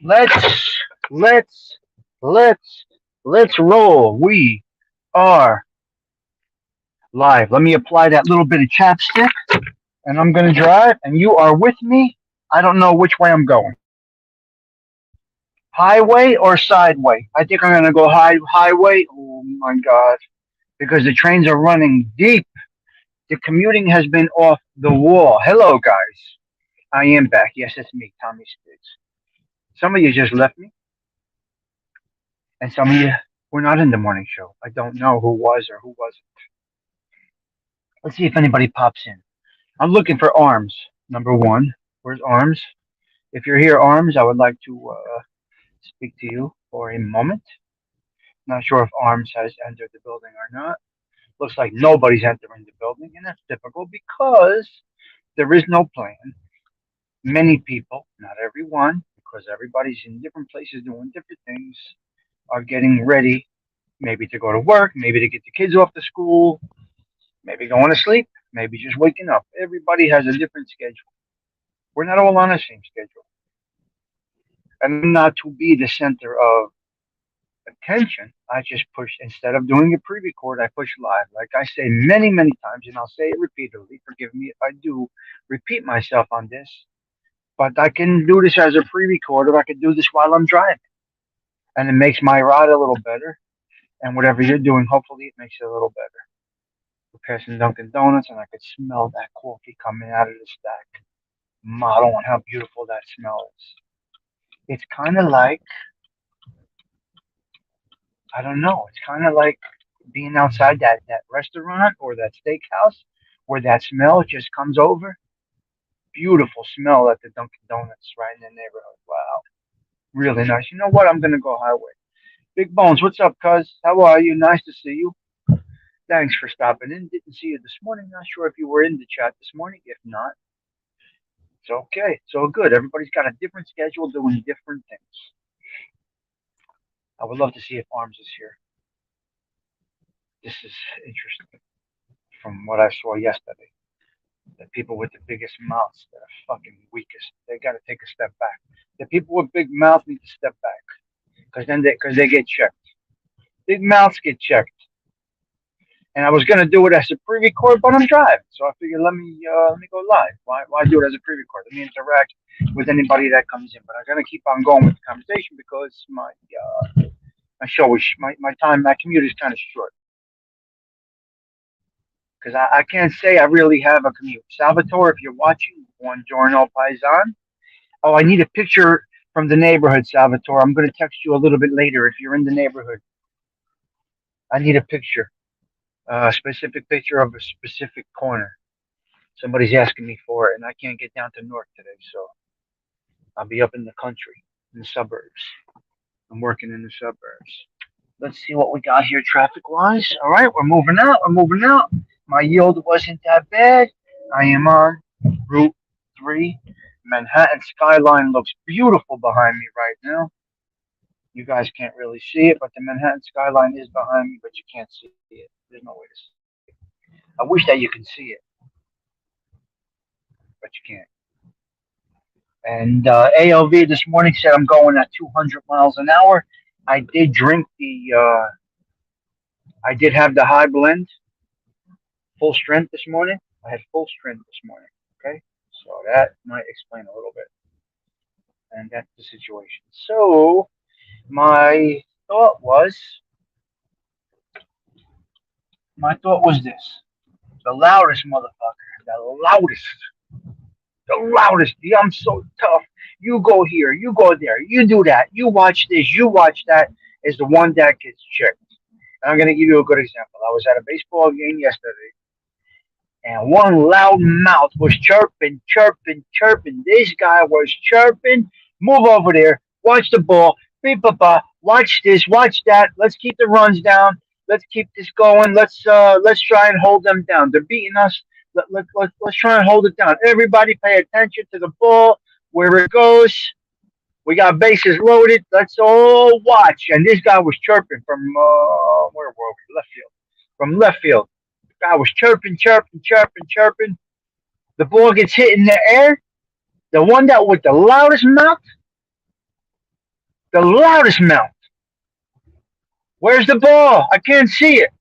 Let's let's let's let's roll. We are live. Let me apply that little bit of chapstick, and I'm gonna drive, and you are with me. I don't know which way I'm going. Highway or sideway? I think I'm gonna go highway. Oh my god! Because the trains are running deep. The commuting has been off the wall. Hello, guys. I am back. Yes, it's me, Tommy Spitz. Some of you just left me, and some of you were not in the morning show. I don't know who was or who wasn't. Let's see if anybody pops in. I'm looking for Arms. Number one. Where's Arms? If you're here, Arms, I would like to speak to you for a moment. Not sure if Arms has entered the building or not. Looks like nobody's entering the building, and that's typical because there is no plan. Many people, not everyone, because everybody's in different places doing different things, are getting ready, maybe to go to work, maybe to get the kids off to school, maybe going to sleep, maybe just waking up. Everybody has a different schedule. We're not all on the same schedule. And I'm not to be the center of attention. I just push, instead of doing a pre record, I push live. Like I say many, many times, and I'll say it repeatedly. Forgive me if I do repeat myself on this, but I can do this as a pre record, or I can do this while I'm driving. And it makes my ride a little better. And whatever you're doing, hopefully it makes it a little better. We're passing Dunkin' Donuts, and I could smell that coffee coming out of the stack. Model and how beautiful that smell is. It's kind of like, I don't know, it's kind of like being outside that restaurant or that steakhouse where that smell just comes over. Beautiful smell at the Dunkin' Donuts right in the neighborhood. Wow. Really nice. You know what? I'm going to go highway. Big Bones, what's up, cuz? How are you? Nice to see you. Thanks for stopping in. Didn't see you this morning. Not sure if you were in the chat this morning. If not, it's okay. It's all good. Everybody's got a different schedule doing different things. I would love to see if Arms is here. This is interesting from what I saw yesterday. The people with the biggest mouths that are fucking weakest. They got to take a step back. The people with big mouths need to step back because they get checked. Big mouths get checked. And I was gonna do it as a pre-record, but I'm driving, so I figured let me go live. Why do it as a pre-record? Let me interact with anybody that comes in. But I'm gonna keep on going with the conversation because my show is my commute is kind of short. Because I can't say I really have a commute. Salvatore, if you're watching, buongiorno paisan. Oh, I need a picture from the neighborhood, Salvatore. I'm gonna text you a little bit later if you're in the neighborhood. I need a picture, a specific picture of a specific corner. Somebody's asking me for it, and I can't get down to North today, so I'll be up in the country, in the suburbs. I'm working in the suburbs. Let's see what we got here traffic wise. All right, we're moving out. We're moving out. My yield wasn't that bad. I am on Route 3. Manhattan skyline looks beautiful behind me right now. You guys can't really see it, but the Manhattan skyline is behind me, but you can't see it. There's no way to see it. I wish that you can see it, but you can't. And ALV this morning said I'm going at 200 miles an hour. I did drink I did have the high blend, full strength this morning. I had full strength this morning. Okay, so that might explain a little bit, and that's the situation. So my thought was, my thought was this: the loudest motherfucker, the loudest. Yeah, I'm so tough. You go here, you go there, you do that, you watch this, you watch that. Is the one that gets checked. And I'm going to give you a good example. I was at a baseball game yesterday, and one loud mouth was chirping, chirping, chirping. This guy was chirping. Move over there. Watch the ball. Beep, watch this. Watch that. Let's keep the runs down. Let's keep this going. Let's try and hold them down. They're beating us. Let's try and hold it down. Everybody, pay attention to the ball where it goes. We got bases loaded. Let's all watch. And this guy was chirping from where were we? Left field. From left field. Guy was chirping, chirping, chirping, chirping. The ball gets hit in the air. The one that with the loudest mouth The loudest mouth. Where's the ball? I can't see it.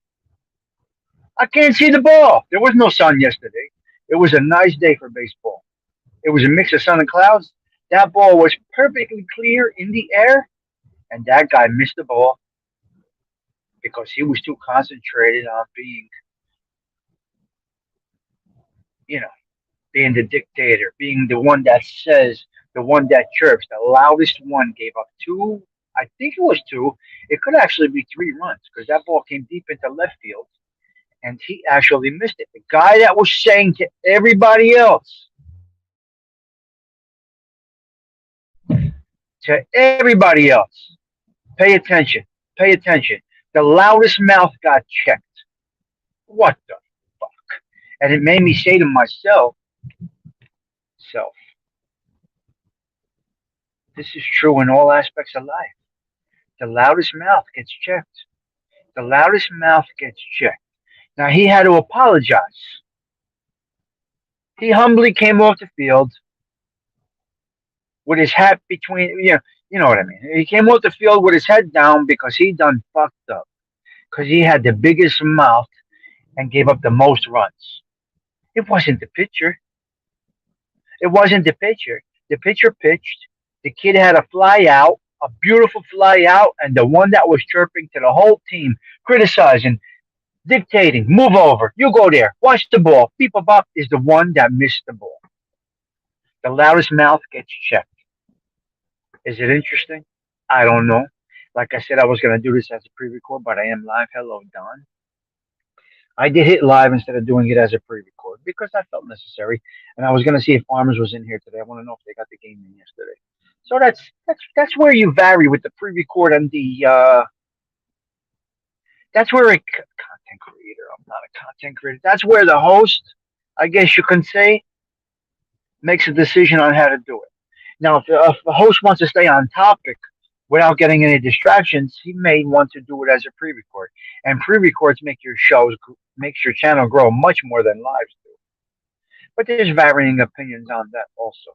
I can't see the ball. There was no sun yesterday. It was a nice day for baseball. It was a mix of sun and clouds. That ball was perfectly clear in the air, and that guy missed the ball because he was too concentrated on being, you know, being the dictator, being the one that says, the one that chirps. The loudest one gave up two. I think it was two. It could actually be 3 runs because that ball came deep into left field, and he actually missed it. The guy that was saying to everybody else, pay attention, pay attention. The loudest mouth got checked. What the fuck? And it made me say to myself, self, this is true in all aspects of life. The loudest mouth gets checked. The loudest mouth gets checked. Now he had to apologize. He humbly came off the field with his hat between, you know what I mean. He came off the field with his head down because he done fucked up. Because he had the biggest mouth and gave up the most runs. It wasn't the pitcher. It wasn't the pitcher. The pitcher pitched. The kid had a fly out, a beautiful fly out, and the one that was chirping to the whole team, criticizing, dictating, move over, you go there, watch the ball, beep a bop, is the one that missed the ball. The loudest mouth gets checked. Is it interesting? I don't know. Like I said, I was going to do this as a pre record, but I am live. Hello, Don. I did hit live instead of doing it as a pre record because I felt necessary. And I was going to see if Arms was in here today. I want to know if they got the game in yesterday. So that's where you vary with the pre record and the. That's where a content creator. I'm not a content creator. That's where the host, I guess you can say, makes a decision on how to do it. Now, if the host wants to stay on topic without getting any distractions, he may want to do it as a pre-record. And pre-records makes your channel grow much more than lives do. But there's varying opinions on that also.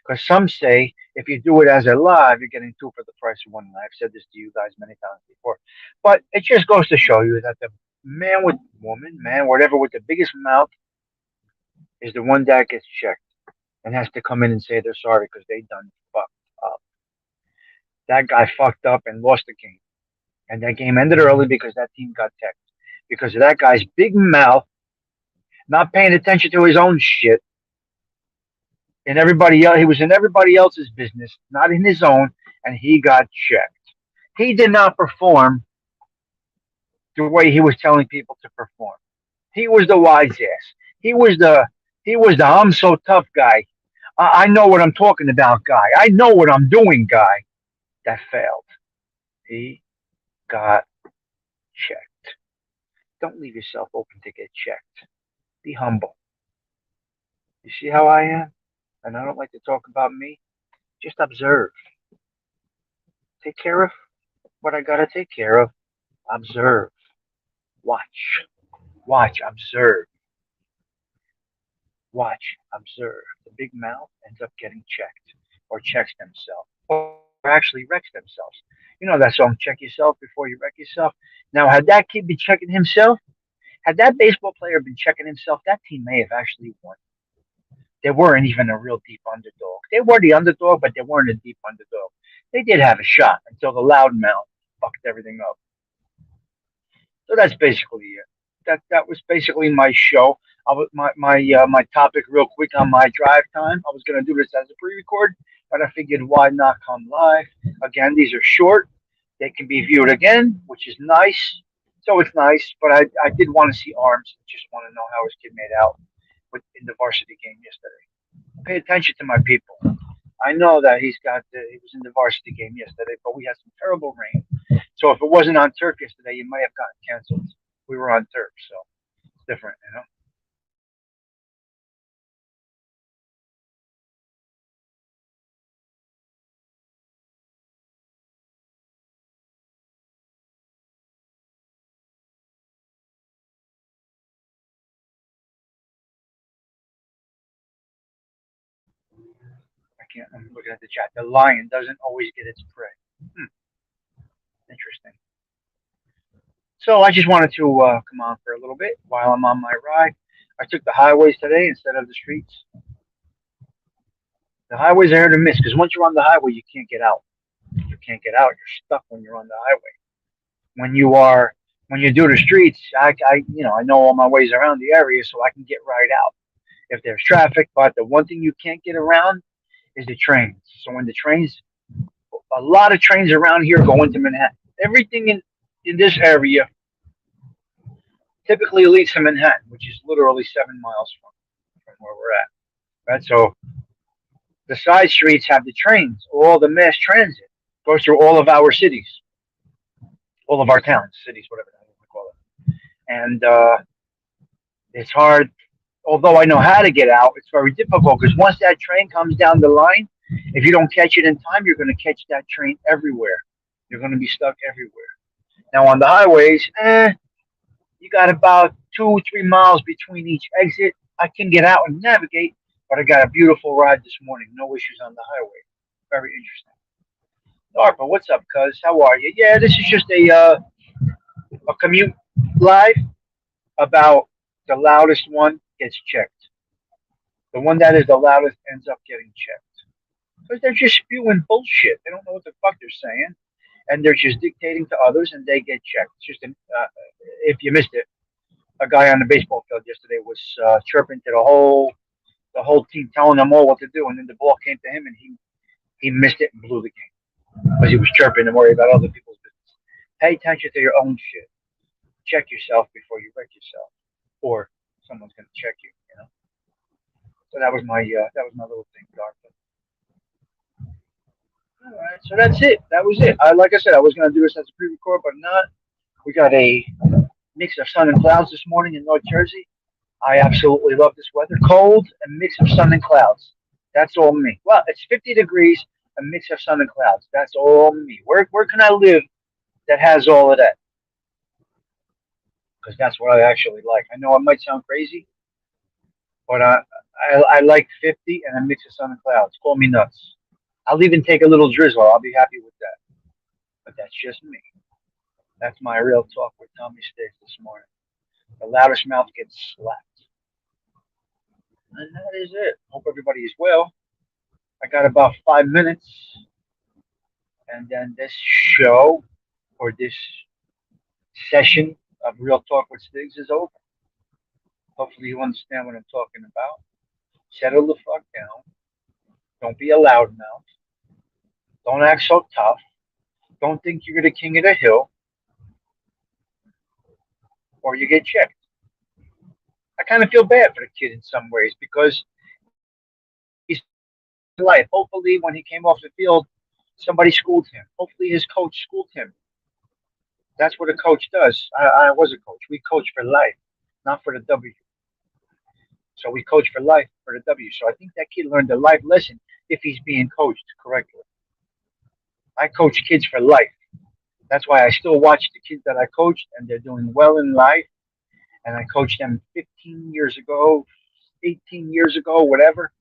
Because some say if you do it as a live, you're getting two for the price of one. And I've said this to you guys many times before. But it just goes to show you that the man with woman, man, whatever with the biggest mouth is the one that gets checked and has to come in and say they're sorry because they done fucked up. That guy fucked up and lost the game. And that game ended early because that team got teched. Because of that guy's big mouth, not paying attention to his own shit, and everybody else, he was in everybody else's business, not in his own, and he got checked. He did not perform the way he was telling people to perform. He was the wise ass. He was the I'm so tough guy. I know what I'm talking about guy. I know what I'm doing guy. That failed. He got checked. Don't leave yourself open to get checked. Be humble. You see how I am? And I don't like to talk about me. Just observe. Take care of what I gotta take care of. Observe. Watch. Watch. Observe. Watch. Observe. The big mouth ends up getting checked or checks themselves or actually wrecks themselves. You know that song, Check Yourself Before You Wreck Yourself? Now, had that kid been checking himself, had that baseball player been checking himself, that team may have actually won. They weren't even a real deep underdog. They were the underdog, but they weren't a deep underdog. They did have a shot until the loudmouth fucked everything up. So that's basically it. That was basically my show. My topic real quick on my drive time. I was gonna do this as a pre-record, but I figured why not come live? Again, these are short. They can be viewed again, which is nice. So it's nice, but I did want to see Arms. Just want to know how his kid made out in the varsity game yesterday. Pay attention to my people. I know that he was in the varsity game yesterday, but we had some terrible rain. So if it wasn't on turf yesterday, you might have gotten canceled. We were on turf, so it's different, you know. I can't. I'm looking at the chat. The lion doesn't always get its prey. So I just wanted to come on for a little bit while I'm on my ride. I took the highways today instead of the streets. The highways are here to miss because once you're on the highway, you can't get out. You can't get out. You're stuck when you're on the highway. When you are when you do the streets, I know all my ways around the area, so I can get right out if there's traffic. But the one thing you can't get around is the trains. So when the trains, a lot of trains around here go into Manhattan. Everything in this area typically leads to Manhattan, which is literally 7 miles from where we're at. Right. So the side streets have the trains. All the mass transit goes through all of our cities, all of our towns, cities, whatever the hell you want to call it. And it's hard. Although I know how to get out, it's very difficult because once that train comes down the line, if you don't catch it in time, you're going to catch that train everywhere. You're going to be stuck everywhere. Now on the highways, you got about 2 or 3 miles between each exit. I can get out and navigate, but I got a beautiful ride this morning. No issues on the highway. Very interesting. Darpa, what's up, cuz? How are you? Yeah, this is just a commute live about the loudest one gets checked. The one that is the loudest ends up getting checked. Because they're just spewing bullshit. They don't know what the fuck they're saying, and they're just dictating to others, and they get checked. It's just if you missed it, a guy on the baseball field yesterday was chirping to the whole team, telling them all what to do, and then the ball came to him, and he missed it and blew the game because he was chirping and worried about other people's business. Pay attention to your own shit. Check yourself before you wreck yourself, or someone's gonna check you. You know. So that was my little thing, Dark. All right, so that's it. That was it. Like I said, I was gonna do this as a pre-record, but not. We got a mix of sun and clouds this morning in North Jersey. I absolutely love this weather. Cold, a mix of sun and clouds. That's all me. Well, it's 50 degrees, a mix of sun and clouds. That's all me. Where can I live that has all of that? Because that's what I actually like. I know it might sound crazy, but I like 50 and a mix of sun and clouds. Call me nuts. I'll even take a little drizzle. I'll be happy with that. But that's just me. That's my real talk with Tommy Sticks this morning. The loudest mouth gets slapped. And that is it. Hope everybody is well. I got about 5 minutes, and then this show or this session of Real Talk with Stiggs is over. Hopefully, you understand what I'm talking about. Settle the fuck down. Don't be a loudmouth. Don't act so tough. Don't think you're the king of the hill, or you get checked. I kind of feel bad for the kid in some ways because he's life. Hopefully, when he came off the field, somebody schooled him. Hopefully, his coach schooled him. That's what a coach does. I was a coach. We coach for life, not for the W. So we coach for life for the W. So I think that kid learned a life lesson if he's being coached correctly. I coach kids for life. That's why I still watch the kids that I coached and they're doing well in life. And I coached them 15 years ago, 18 years ago, whatever.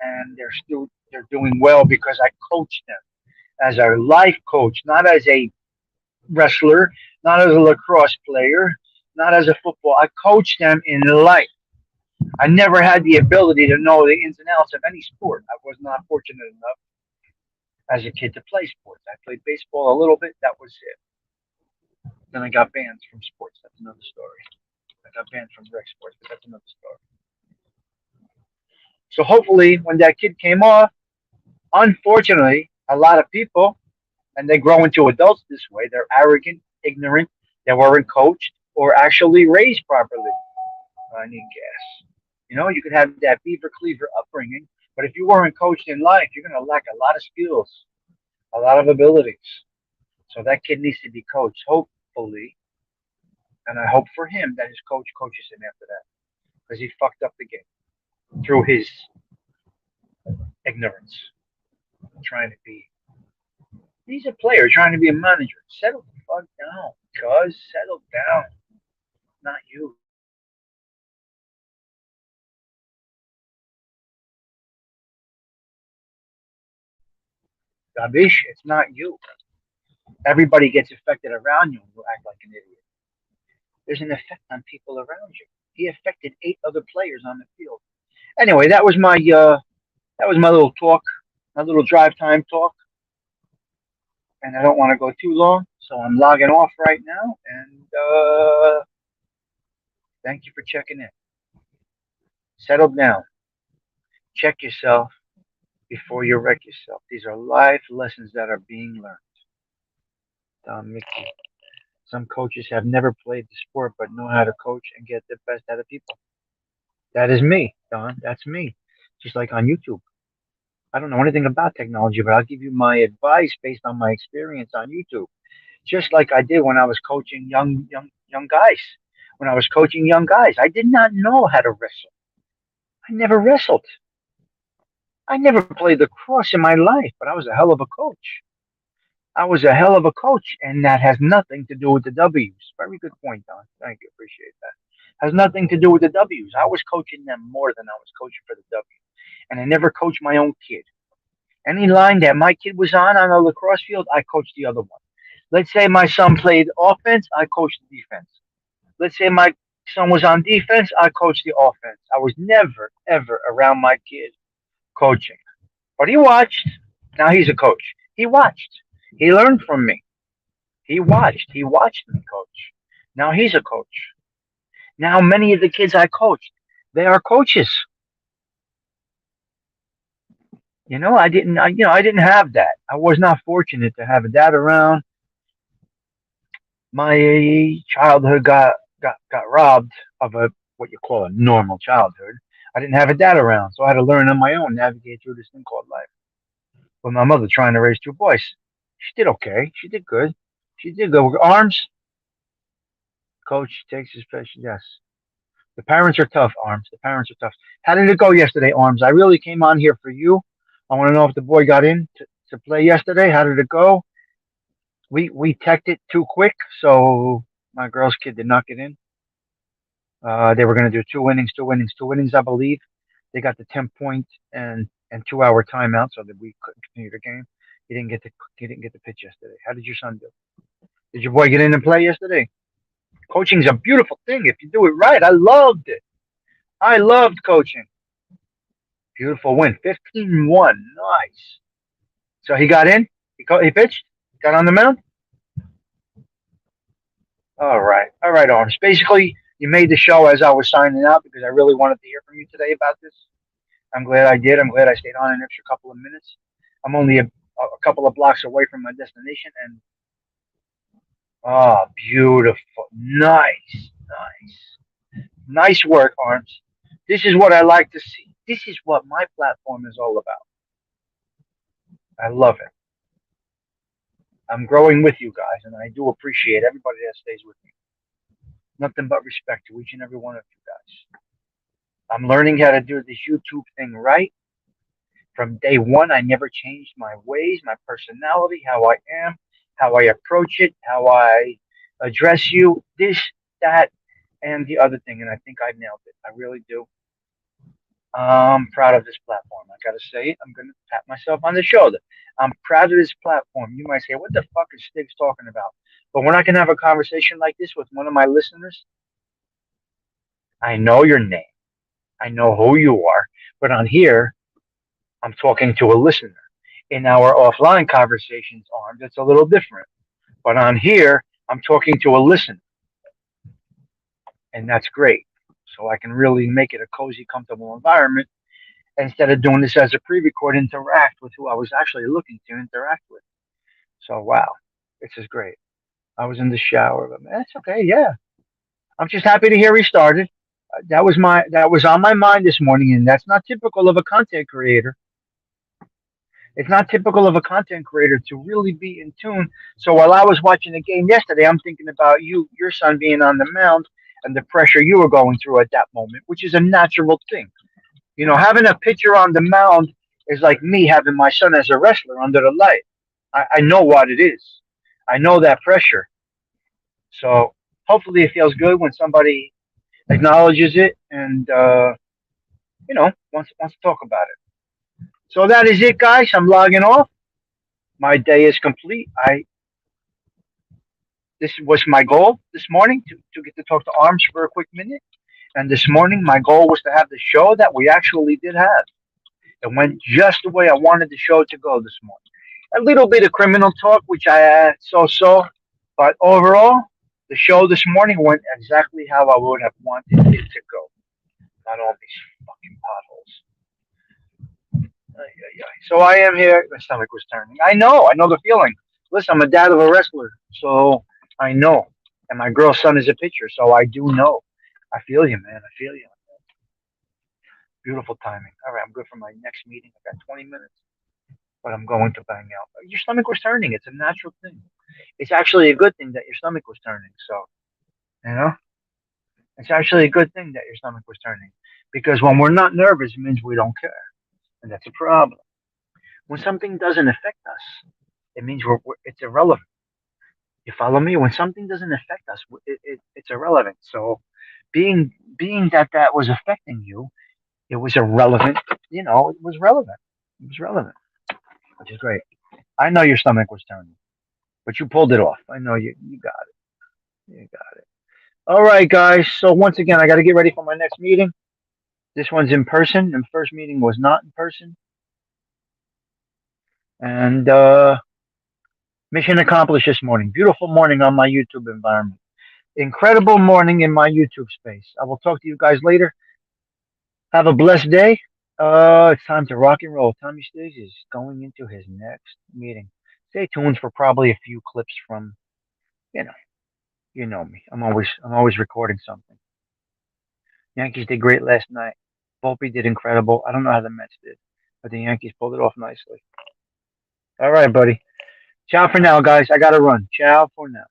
And they're doing well because I coached them as a life coach, not as a wrestler, not as a lacrosse player, not as a football. I coached them in life. I never had the ability to know the ins and outs of any sport. I was not fortunate enough as a kid to play sports. I played baseball a little bit. That was it. Then I got banned from sports. That's another story. I got banned from rec sports, but that's another story. So hopefully, when that kid came off, unfortunately, a lot of people, and they grow into adults this way, they're arrogant, ignorant, they weren't coached or actually raised properly. I need gas. You could have that beaver cleaver upbringing, but if you weren't coached in life, you're going to lack a lot of skills, a lot of abilities. So that kid needs to be coached, hopefully, and I hope for him that his coach coaches him after that because he fucked up the game through his ignorance, trying to be. He's a player trying to be a manager. Settle the fuck down, cuz. Settle down. Not you. Gabish, it's not you. Everybody gets affected around you when you act like an idiot. There's an effect on people around you. He affected 8 other players on the field. Anyway, that was my little talk, my little drive time talk, and I don't want to go too long, so I'm logging off right now. And thank you for checking in. Settle down. Check yourself before you wreck yourself. These are life lessons that are being learned. Don Mickey. Some coaches have never played the sport but know how to coach and get the best out of people. That is me, Don. That's me. Just like on YouTube. I don't know anything about technology, but I'll give you my advice based on my experience on YouTube. Just like I did when I was coaching young guys. When I was coaching young guys, I did not know how to wrestle. I never wrestled. I never played lacrosse in my life, but I was a hell of a coach. I was a hell of a coach, and that has nothing to do with the W's. Very good point, Don. Thank you. Appreciate that. Has nothing to do with the W's. I was coaching them more than I was coaching for the W. And I never coached my own kid. Any line that my kid was on a lacrosse field, I coached the other one. Let's say my son played offense, I coached the defense. Let's say my son was on defense, I coached the offense. I was never, ever around my kid coaching. But he watched. Now he's a coach. He watched. He learned from me. He watched. He watched me coach. Now he's a coach. Now many of the kids I coached, they are coaches. I didn't have that. I was not fortunate to have a dad around. My childhood got robbed of a what you call a normal childhood. I didn't have a dad around, so I had to learn on my own, navigate through this thing called life. With my mother trying to raise 2 boys, she did okay. She did good. She did good. With arms, coach takes his patient. Yes, the parents are tough. Arms, the parents are tough. How did it go yesterday, Arms? I really came on here for you. I want to know if the boy got in to play yesterday. How did it go? We teched it too quick, so my girl's kid did not get in. They were going to do 2 innings, 2 innings, 2 innings, I believe. They got the 10 point and 2 hour timeout so that we couldn't continue the game. He didn't get the pitch yesterday. How did your son do? Did your boy get in and play yesterday? Coaching's a beautiful thing if you do it right. I loved it. I loved coaching. Beautiful win, 15-1. Nice. So he got in. He pitched. Got on the mound. All right, Arms. Basically, you made the show as I was signing out because I really wanted to hear from you today about this. I'm glad I did. I'm glad I stayed on an extra couple of minutes. I'm only a couple of blocks away from my destination, and beautiful, nice work, Arms. This is what I like to see. This is what my platform is all about. I love it. I'm growing with you guys, and I do appreciate everybody that stays with me. Nothing but respect to each and every one of you guys. I'm learning how to do this YouTube thing right. From day one, I never changed my ways, my personality, how I am, how I approach it, how I address you, this, that, and the other thing. And I think I nailed it. I really do. I'm proud of this platform. I gotta say it. I'm gonna pat myself on the shoulder. I'm proud of this platform. You might say, "What the fuck is Stiggs talking about?" But when I can have a conversation like this with one of my listeners, I know your name. I know who you are. But on here, I'm talking to a listener. In our offline conversations, Arms, it's a little different. But on here, I'm talking to a listener, and that's great. So I can really make it a cozy, comfortable environment instead of doing this as a pre-record. Interact with who I was actually looking to interact with. So wow, this is great. I was in the shower, but man, that's okay. Yeah, I'm just happy to hear he started. That was on my mind this morning, and that's not typical of a content creator. It's not typical of a content creator to really be in tune. So while I was watching the game yesterday, I'm thinking about you, your son being on the mound, and the pressure you were going through at that moment, which is a natural thing. Having a pitcher on the mound is like me having my son as a wrestler under the light. I know what it is. I know that pressure. So hopefully it feels good when somebody acknowledges it and wants to talk about it. So that is it, guys. I'm logging off. My day is complete. I This was my goal this morning to get to talk to Arms for a quick minute. And this morning, my goal was to have the show that we actually did have. It went just the way I wanted the show to go this morning. A little bit of criminal talk, which I had so, but overall, the show this morning went exactly how I would have wanted it to go. Not all these fucking potholes. Ay, ay, ay. So I am here. My stomach was turning. I know the feeling. Listen, I'm a dad of a wrestler, so I know. And my girl's son is a pitcher, so I do know. I feel you, man. I feel you. Beautiful timing. All right, I'm good for my next meeting. I got 20 minutes, but I'm going to bang out. Your stomach was turning. It's a natural thing. It's actually a good thing that your stomach was turning. So, you know, it's actually a good thing that your stomach was turning because when we're not nervous, it means we don't care, and that's a problem. When something doesn't affect us, it means it's irrelevant. You follow me? When something doesn't affect us, it's irrelevant. So, being that that was affecting you, it was irrelevant. You know, it was relevant. It was relevant, which is great. I know your stomach was turning, but you pulled it off. I know you got it. You got it. All right, guys. So once again, I got to get ready for my next meeting. This one's in person. The first meeting was not in person, and mission accomplished this morning. Beautiful morning on my YouTube environment. Incredible morning in my YouTube space. I will talk to you guys later. Have a blessed day. It's time to rock and roll. Tommy Stiggs is going into his next meeting. Stay tuned for probably a few clips from, you know, you know me. I'm always recording something. Yankees did great last night. Volpe did incredible. I don't know how the Mets did, but the Yankees pulled it off nicely. All right, buddy. Ciao for now, guys. I gotta run. Ciao for now.